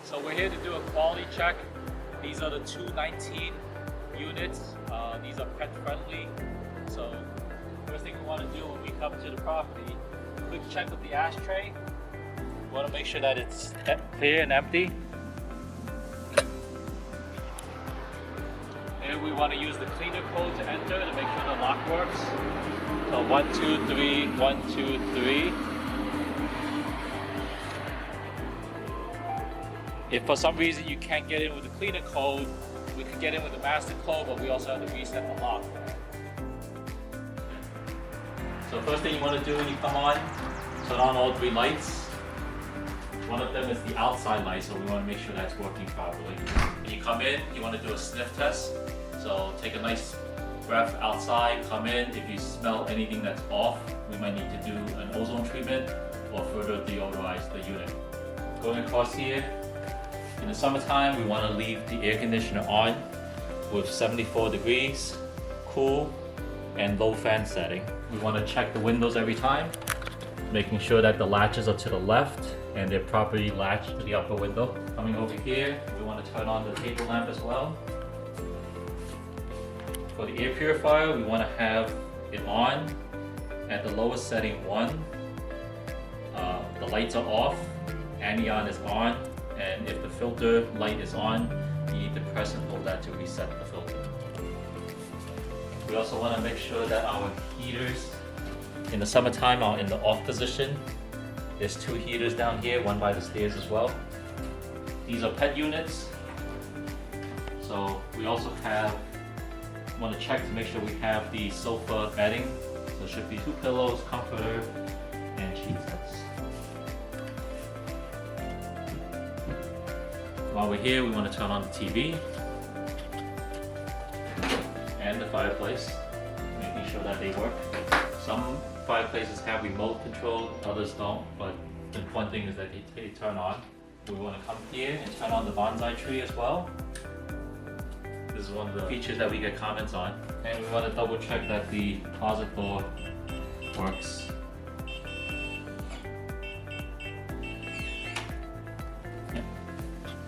So we're here to do a quality check. These are the 219 units. These are pet friendly. So first thing we want to do when we come to the property, quick check of the ashtray. We want to make sure that it's clear and empty. And we want to use the cleaner code to enter to make sure the lock works. So 1, 2, 3, 1, 2, 3. If for some reason you can't get in with the cleaner code, we could get in with the master code, but we also have to reset the lock. So first thing you want to do when you come on, turn on all 3 lights. One of them is the outside light, so we want to make sure that's working properly. When you come in, you want to do a sniff test. So take a nice breath outside, come in. If you smell anything that's off, we might need to do an ozone treatment or further deodorize the unit. Going across here, in the summertime, we want to leave the air conditioner on with 74 degrees, cool, and low fan setting. We want to check the windows every time, making sure that the latches are to the left and they're properly latched to the upper window. Coming over here, we want to turn on the table lamp as well. For the air purifier, we want to have it on at the lowest setting 1. The lights are off, anion is on, and if the filter light is on, you need to press and hold that to reset the filter. We also want to make sure that our heaters in the summertime are in the off position. There's 2 heaters down here, one by the stairs as well. These are pet units. So we also want to check to make sure we have the sofa bedding. So it should be 2 pillows, comforter, and sheet sets. While we're here, we want to turn on the TV and the fireplace, making sure that they work. Some fireplaces have remote control, others don't, but the important thing is that they turn on. We want to come here and turn on the bonsai tree as well. This is one of the features that we get comments on. And we want to double check that the closet door works.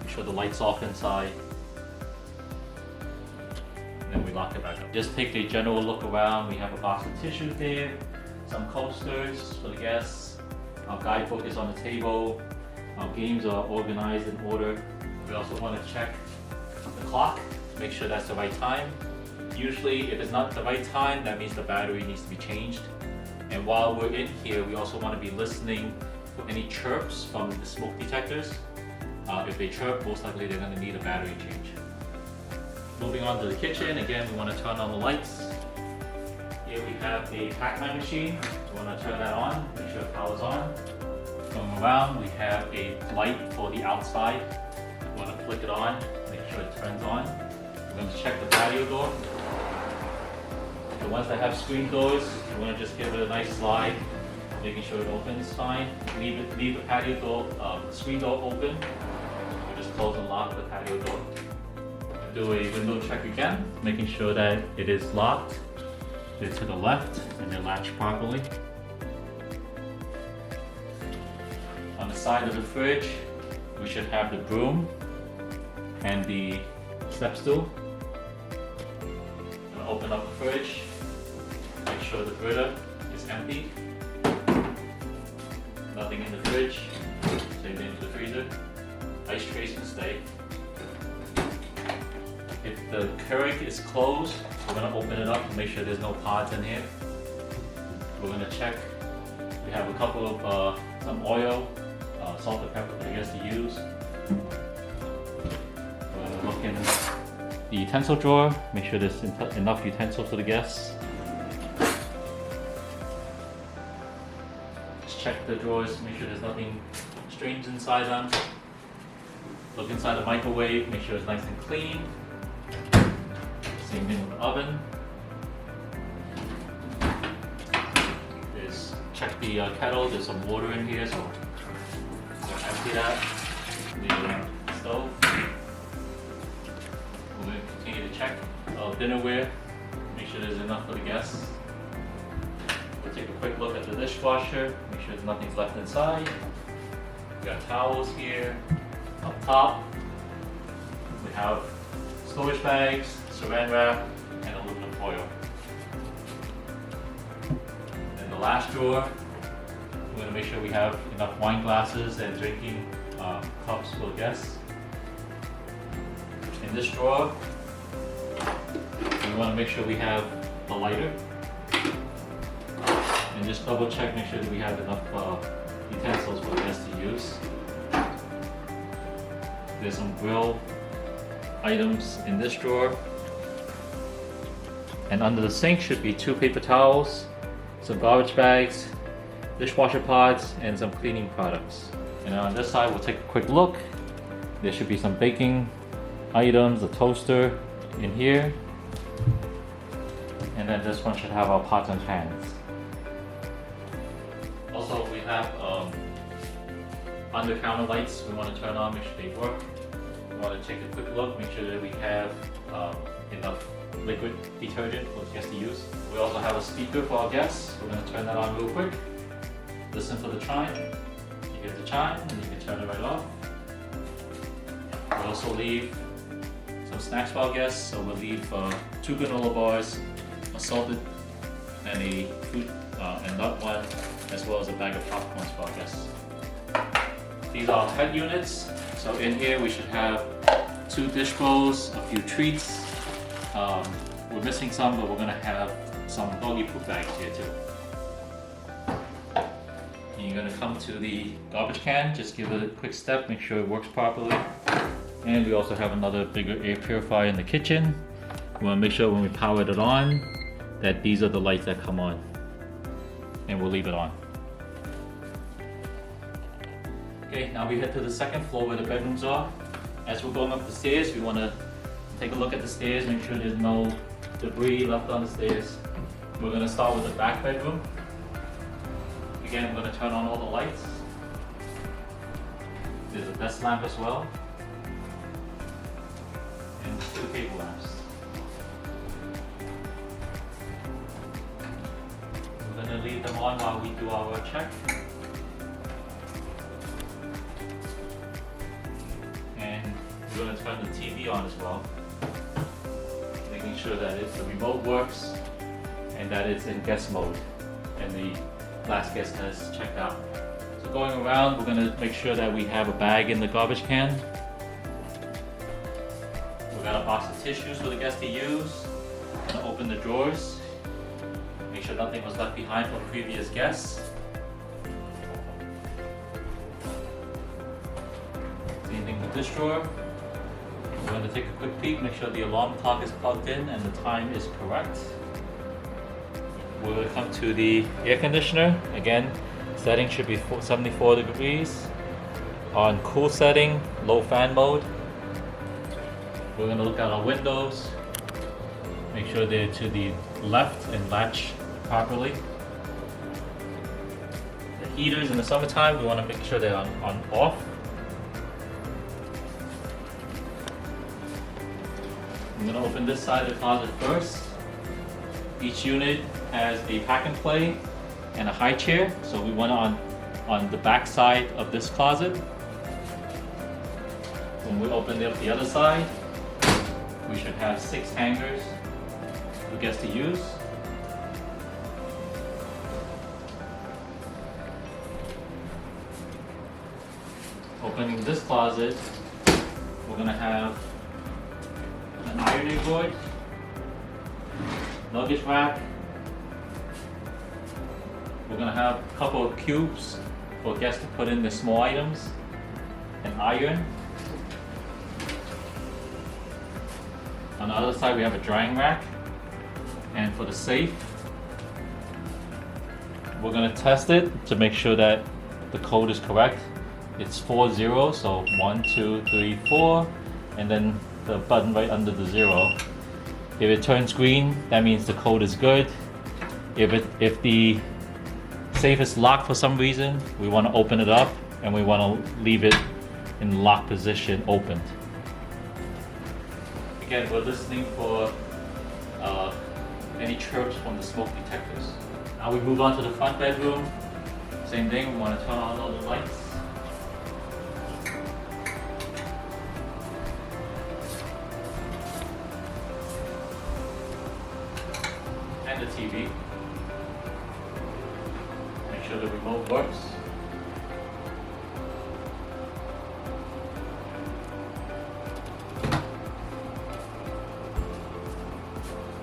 Make sure the light's off inside. And then we lock it back up. Just take a general look around. We have a box of tissues there, some coasters for the guests. Our guidebook is on the table. Our games are organized in order. We also want to check the clock to make sure that's the right time. Usually, if it's not the right time, that means the battery needs to be changed. And while we're in here, we also want to be listening for any chirps from the smoke detectors. If they chirp, most likely they're going to need a battery change. Moving on to the kitchen, again, we want to turn on the lights. Here we have a Pac-Man machine. We want to turn that on, make sure it powers on. Going around, we have a light for the outside. We want to flick it on, make sure it turns on. We're going to check the patio door. The ones that have screen doors, we want to just give it a nice slide, making sure it opens fine. Leave the patio door, screen door open. We just close and lock the patio door. Do a window check again, making sure that it is locked. They're to the left and they're latched properly. On the side of the fridge, we should have the broom and the step stool. I'm gonna open up the fridge, make sure the Brita is empty. Nothing in the fridge, same thing to the freezer. Ice trays can stay. If the Keurig is closed, we're going to open it up to make sure there's no pods in here. We're going to check. We have a couple of some oil, salt and pepper for the guests to use. We're going to look in the utensil drawer, make sure there's enough utensils for the guests. Just check the drawers, make sure there's nothing strange inside them. Look inside the microwave, make sure it's nice and clean. Same thing with the oven. Check the kettle, there's some water in here, so we'll empty that. The stove. We're going to continue to check dinnerware, make sure there's enough for the guests. We'll take a quick look at the dishwasher, make sure there's nothing's left inside. We got towels here, Up top, we have storage bags, saran wrap, and aluminum foil. In the last drawer, we're going to make sure we have enough wine glasses and drinking cups for guests. In this drawer, we want to make sure we have the lighter. And just double check, make sure that we have enough utensils for the guests to use. There's some grill items in this drawer. And under the sink should be 2 paper towels, some garbage bags, dishwasher pods, and some cleaning products. And on this side, we'll take a quick look. There should be some baking items, a toaster in here. And then this one should have our pots and pans. Also, we have under counter lights we want to turn on, make sure they work. We want to take a quick look, make sure that we have enough liquid detergent for the guests to use. We also have a speaker for our guests. We're going to turn that on real quick. Listen for the chime. You hear the chime and you can turn it right off. We also leave some snacks for our guests. So we'll leave 2 granola bars, a salted and a fruit and nut one, as well as a bag of popcorns for our guests. These are pet units. So in here we should have 2 dish bowls, a few treats. We're missing some, but we're gonna have some doggy poop bags here too. And you're gonna come to the garbage can, just give it a quick step, make sure it works properly. And we also have another bigger air purifier in the kitchen. We wanna make sure when we power it on, that these are the lights that come on. And we'll leave it on. Okay, now we head to the second floor where the bedrooms are. As we're going up the stairs, we wanna take a look at the stairs, make sure there's no debris left on the stairs. We're gonna start with the back bedroom. Again, we're gonna turn on all the lights. There's a desk lamp as well. And 2 table lamps. We're gonna leave them on while we do our check. And we're gonna turn the TV on as well. Making sure that the remote works and that it's in guest mode and the last guest has checked out. So going around, we're going to make sure that we have a bag in the garbage can. We've got a box of tissues for the guests to use. We're going to open the drawers, make sure nothing was left behind from previous guests. Same thing with this drawer. We're going to take a quick peek, make sure the alarm clock is plugged in and the time is correct. We're going to come to the air conditioner. Again, setting should be 74 degrees. On cool setting, low fan mode. We're going to look at our windows, make sure they're to the left and latch properly. The heaters in the summertime, we want to make sure they're on off. I'm going to open this side of the closet first. Each unit has a pack and play and a high chair, so we want it on the back side of this closet. When we open up the other side, we should have 6 hangers for guests to use. Opening this closet, we're going to have an ironing board, luggage rack. We're going to have a couple of cubes for guests to put in their small items, an iron. On the other side we have a drying rack, and for the safe, we're going to test it to make sure that the code is correct. It's 4 zeros, so 1, 2, 3, 4, and then the button right under the 0. If it turns green, that means the code is good. If the safe is locked for some reason, we want to open it up and we want to leave it in lock position opened. Again, we're listening for any chirps from the smoke detectors. Now we move on to the front bedroom. Same thing, we want to turn on all the lights. TV. Make sure the remote works.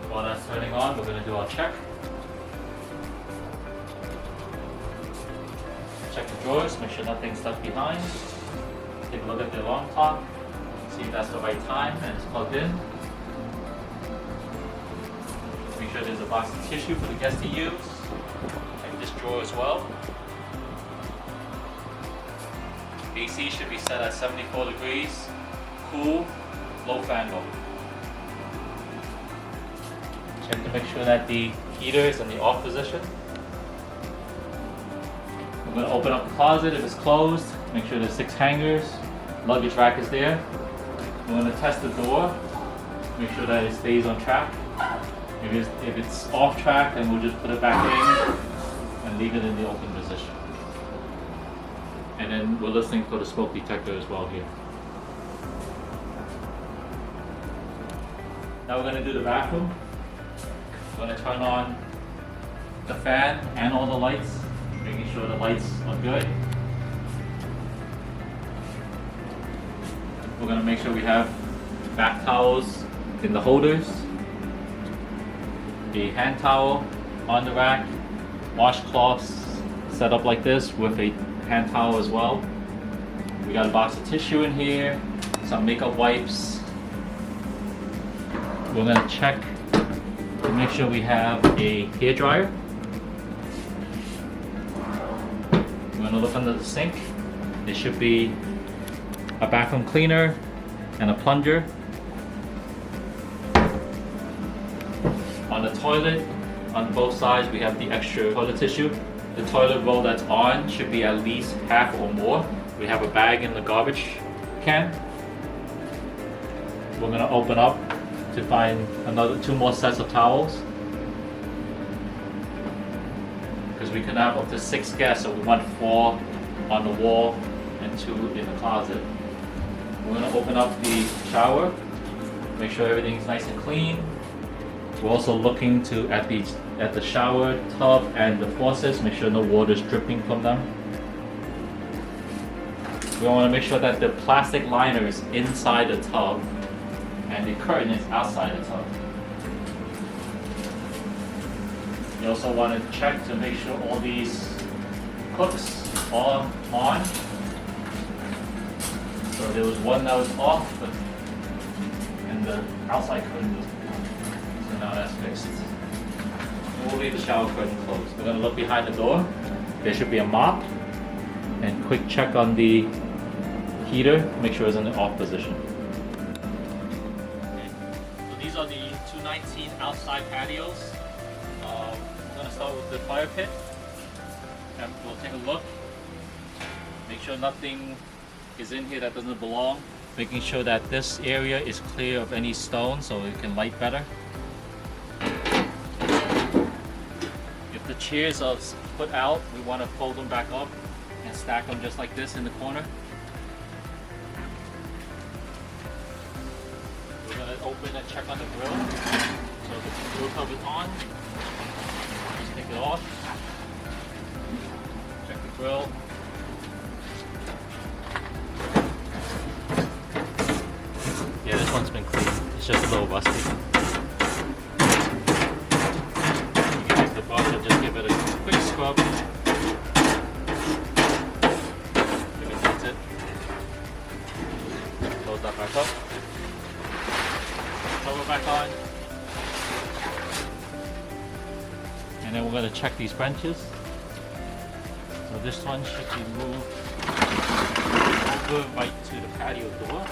While that's turning on, we're going to do our check. Check the drawers, make sure nothing's stuck behind. Take a look at the alarm clock, see if that's the right time and it's plugged in. Make sure there's a box of tissue for the guests to use. Check this drawer as well. AC should be set at 74 degrees, cool, low fan mode. Check to make sure that the heater is in the off position. We're going to open up the closet. If it's closed, make sure there's 6 hangers. Luggage rack is there. We're going to test the door. Make sure that it stays on track. If it's off track, then we'll just put it back in and leave it in the open position. And then we're listening for the smoke detector as well here. Now we're going to do the bathroom. We're going to turn on the fan and all the lights, making sure the lights are good. We're going to make sure we have bath towels in the holders, a hand towel on the rack, washcloths set up like this with a hand towel as well. We got a box of tissue in here, some makeup wipes. We're going to check to make sure we have a hair dryer. We're going to look under the sink. There should be a bathroom cleaner and a plunger. On the toilet, on both sides, we have the extra toilet tissue. The toilet roll that's on should be at least half or more. We have a bag in the garbage can. We're going to open up to find 2 more sets of towels. Because we can have up to 6 guests, so we want 4 on the wall and 2 in the closet. We're going to open up the shower, make sure everything's nice and clean. We're also looking at the shower tub and the faucets, make sure no water is dripping from them. We want to make sure that the plastic liner is inside the tub and the curtain is outside the tub. You also want to check to make sure all these hooks are on. So there was one that was off, and the outside curtain was on. So now that's fixed. And we'll leave the shower curtain closed. We're going to look behind the door. There should be a mop. And quick check on the heater, make sure it's in the off position. Okay. So these are the 219 outside patios. I'm going to start with the fire pit. And we'll take a look. Make sure nothing is in here that doesn't belong. Making sure that this area is clear of any stone so it can light better. If the chairs are put out, we want to fold them back up and stack them just like this in the corner. We're going to open and check on the grill. So the grill cover is on. Just take it off. Check the grill. Yeah, this one's been cleaned. It's just a little rusty. You can take the brush and just give it a quick scrub. That's it. Close that back up. Cover back on. And then we're going to check these branches. So this one should be moved over right to the patio door.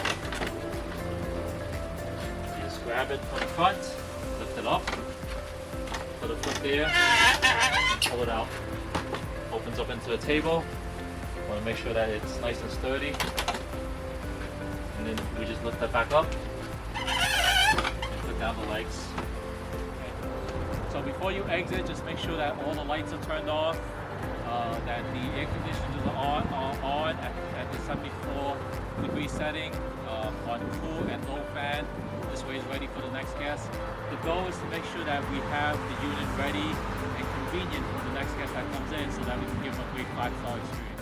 Just grab it from the front, lift it up, put a foot there, pull it out. Opens up into the table. Want to make sure that it's nice and sturdy. And then we just lift that back up and put down the legs. Okay. So before you exit, just make sure that all the lights are turned off, that the air conditioners are on at the 74 degree AC setting on cool and low fan. This way it's ready for the next guest. The goal is to make sure that we have the unit ready and convenient for the next guest that comes in so that we can give them a great 5-star experience.